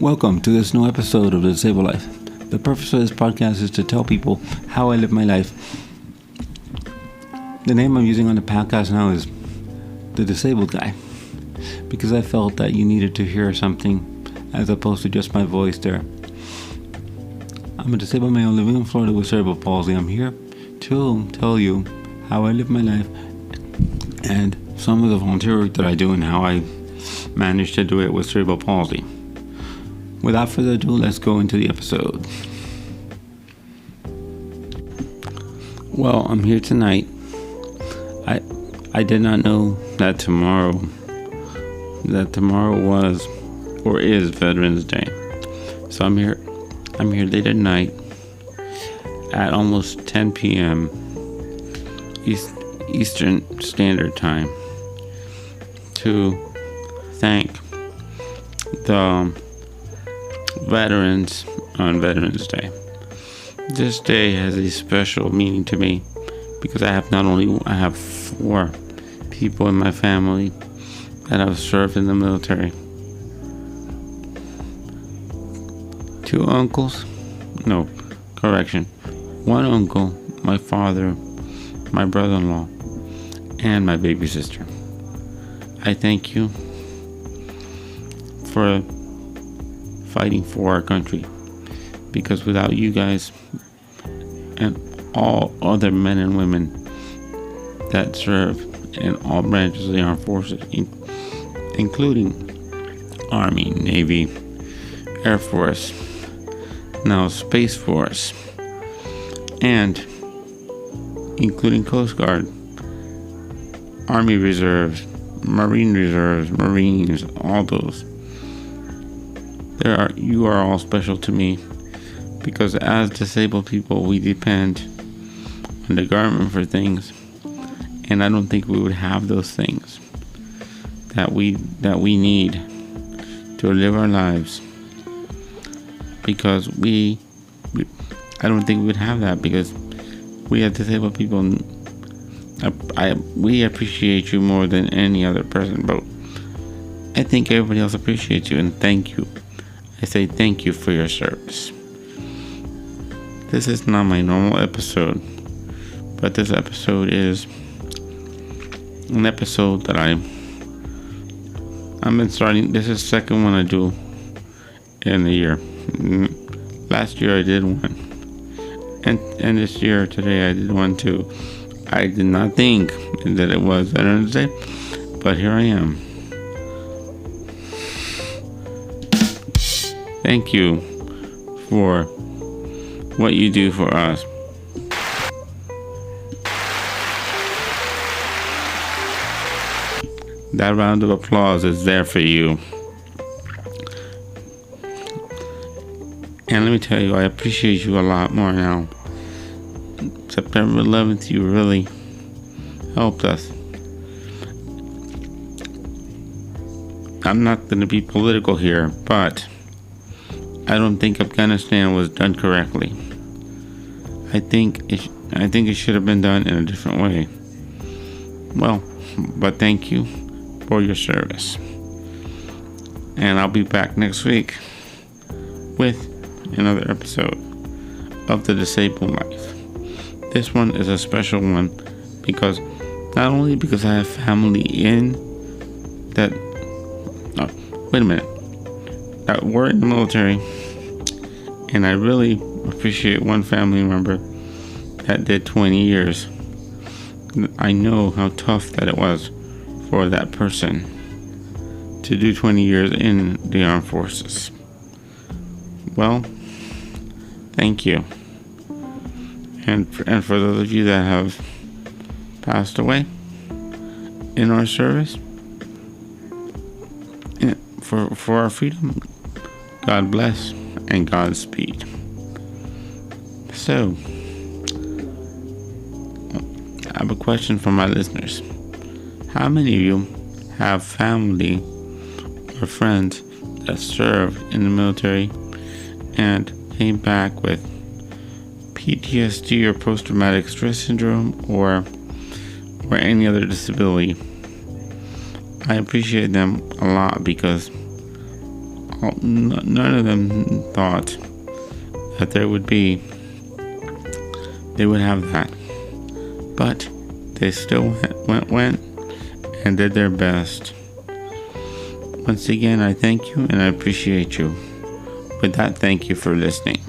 Welcome to this new episode of The Disabled Life. The purpose of this podcast is to tell people how I live my life. The name I'm using on the podcast now is The Disabled Guy, because I felt that you needed to hear something as opposed to just my voice there. I'm a disabled male living in Florida with cerebral palsy. I'm here to tell you how I live my life and some of the volunteer work that I do and how I managed to do it with cerebral palsy. Without further ado, let's go into the episode. Well, I'm here tonight. I did not know that tomorrow was or is Veterans Day. So I'm here late at night at almost 10 p.m. Eastern Standard Time to thank the veterans on Veterans Day. This day has a special meaning to me because I have 4 people in my family that have served in the military. 2 uncles, 1 uncle, my father, my brother-in-law, and my baby sister. I thank you for fighting for our country, because without you guys and all other men and women that serve in all branches of the armed forces, including Army, Navy, Air Force, now Space Force, and including Coast Guard, Army Reserves, Marines, all those. You are all special to me, because as disabled people, we depend on the government for things, and I don't think we would have those things that we need to live our lives, because I don't think we would have that, because we as disabled people, we appreciate you more than any other person, but I think everybody else appreciates you, and thank you. I say thank you for your service. This is not my normal episode, but this episode is an episode that I've been starting. This is the second one I do in a year. Last year I did one, and this year today I did one too. I did not think that it was Veterans Day, but here I am. Thank you for what you do for us. That round of applause is there for you. And let me tell you, I appreciate you a lot more now. September 11th, you really helped us. I'm not going to be political here, but I don't think Afghanistan was done correctly. I think it should have been done in a different way. Well, but thank you for your service. And I'll be back next week with another episode of The Disabled Life. This one is a special one because not only because I have family in that that were in the military, and I really appreciate one family member that did 20 years. I know how tough that it was for that person to do 20 years in the armed forces. Well, thank you. And for those of you that have passed away in our service, for our freedom, God bless and Godspeed. So, I have a question for my listeners. How many of you have family or friends that served in the military and came back with PTSD or post-traumatic stress syndrome or any other disability? I appreciate them a lot because none of them thought that they would have that. But they still went and did their best. Once again, I thank you and I appreciate you. With that, thank you for listening.